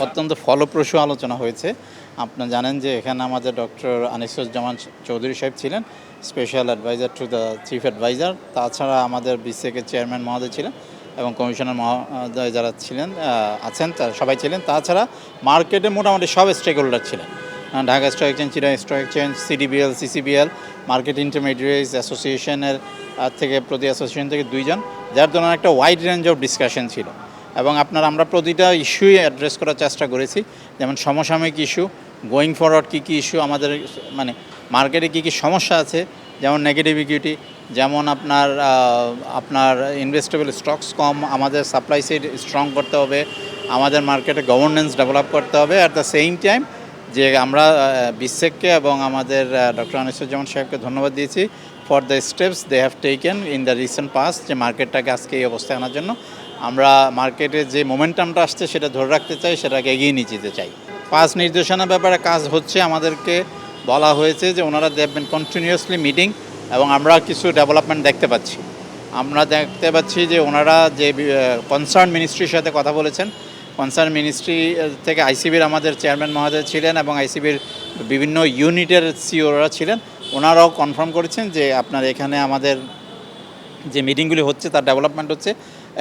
অত্যন্ত ফলপ্রসূ আলোচনা হয়েছে। আপনারা জানেন যে এখানে আমাদের ডক্টর আনিসুজ্জামান চৌধুরী সাহেব ছিলেন, special adviser to the chief adviser. তাছাড়া আমাদের বিসিকের চেয়ারম্যান মহোদয় ছিলেন এবং কমিশনার মহোদয় যারা ছিলেন আছেন সবাই ছিলেন। তাছাড়া মার্কেটে মোটামুটি সব স্টেক হোল্ডার ছিলেন। Dhaka stock exchange, Chittagong stock exchange, CDBL, CCBL, market intermediates অ্যাসোসিয়েশনের থেকে প্রতি অ্যাসোসিয়েশন থেকে 2 জন, যার জন্য একটা ওয়াইড রেঞ্জ অফ ডিসকাশন ছিল। এবং আমরা প্রতিটা ইস্যুই অ্যাড্রেস করার চেষ্টা করেছি, যেমন সমসাময়িক ইস্যু, গোয়িং ফরওয়ার্ড কী কী ইস্যু আমাদের, মানে মার্কেটে কী কী সমস্যা আছে, যেমন নেগেটিভ ইকুইটি, যেমন আপনার ইনভেস্টেবল স্টকস কম, আমাদের সাপ্লাই সাইড স্ট্রং করতে হবে, আমাদের মার্কেটে গভর্নেন্স ডেভেলপ করতে হবে। অ্যাট দ্য সেম টাইম যে আমরা বিসেককে এবং আমাদের ডক্টর আনিসুজ্জামান সাহেবকে ধন্যবাদ দিয়েছি for the steps they have taken in the recent past, যে মার্কেটটাকে আজকে এই অবস্থায় আনার জন্য। আমরা মার্কেটে যে মোমেন্টামটা আসছে সেটা ধরে রাখতে চাই, সেটাকে এগিয়ে নিয়ে যেতে চাই। পাঁচ নির্দেশনার ব্যাপারে কাজ হচ্ছে, আমাদেরকে বলা হয়েছে যে ওনারা দেখবেন কন্টিনিউয়াসলি মিটিং, এবং আমরা কিছু ডেভেলপমেন্ট দেখতে পাচ্ছি। আমরা দেখতে পাচ্ছি যে ওনারা যে কনসার্ন মিনিস্ট্রির সাথে কথা বলেছেন। কনসার্ন মিনিস্ট্রি থেকে আইসিবির আমাদের চেয়ারম্যান মহোদয় ছিলেন এবং আইসিবির বিভিন্ন ইউনিটের সিওরা ছিলেন। ওনারাও কনফার্ম করেছেন যে আপনার এখানে আমাদের যে মিটিংগুলি হচ্ছে তার ডেভেলপমেন্ট হচ্ছে,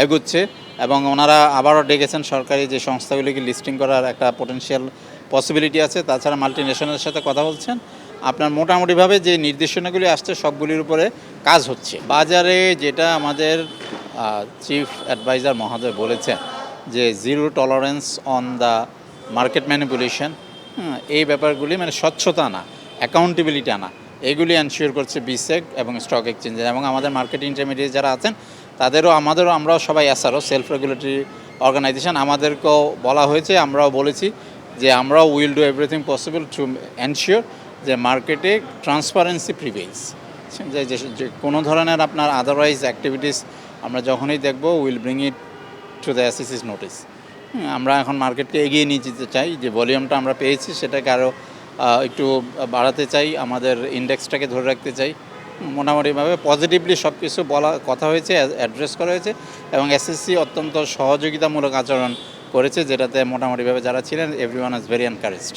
এগোচ্ছে। এবং ওনারা আবারও ডেকেছেন সরকারি যে সংস্থাগুলিকে লিস্টিং করার একটা পোটেনশিয়াল পসিবিলিটি আছে। তাছাড়া মাল্টি ন্যাশনালের সাথে কথা বলছেন। আপনার মোটামুটিভাবে যে নির্দেশনাগুলি আসছে সবগুলির উপরে কাজ হচ্ছে। বাজারে যেটা আমাদের চিফ অ্যাডভাইজার মহোদয় বলেছেন যে zero tolerance on the market manipulation, এই ব্যাপারগুলি মানে স্বচ্ছতা আনা, অ্যাকাউন্টেবিলিটি আনা, এগুলি এনশিওর করছে বিসেক এবং স্টক এক্সচেঞ্জের। এবং আমাদের মার্কেট ইন্টারমিডিয়েট যারা আছেন আমরাও সবাই এসআরও, সেলফ রেগুলেটরি অর্গানাইজেশন, আমাদেরকেও বলা হয়েছে, আমরাও বলেছি যে আমরাও will do everything possible to ensure যে মার্কেটে ট্রান্সপারেন্সি প্রিভেইলস, যে কোনো ধরনের আপনার আদারওয়াইজ অ্যাক্টিভিটিস আমরা যখনই দেখব will bring it to the এসএসসিস নোটিস। আমরা এখন মার্কেটকে এগিয়ে নিয়ে যেতে চাই, যে ভলিউমটা আমরা পেয়েছি সেটাকে আরও একটু বাড়াতে চাই, আমাদের ইন্ডেক্সটাকে ধরে রাখতে চাই। মোটামুটিভাবে পজিটিভলি সব কিছু কথা হয়েছে, অ্যাড্রেস করা হয়েছে, এবং এসএসসি অত্যন্ত সহযোগিতামূলক আচরণ করেছে, যেটাতে মোটামুটিভাবে যারা ছিলেন এভরিওয়ান ইজ ভেরি এনকারেজড।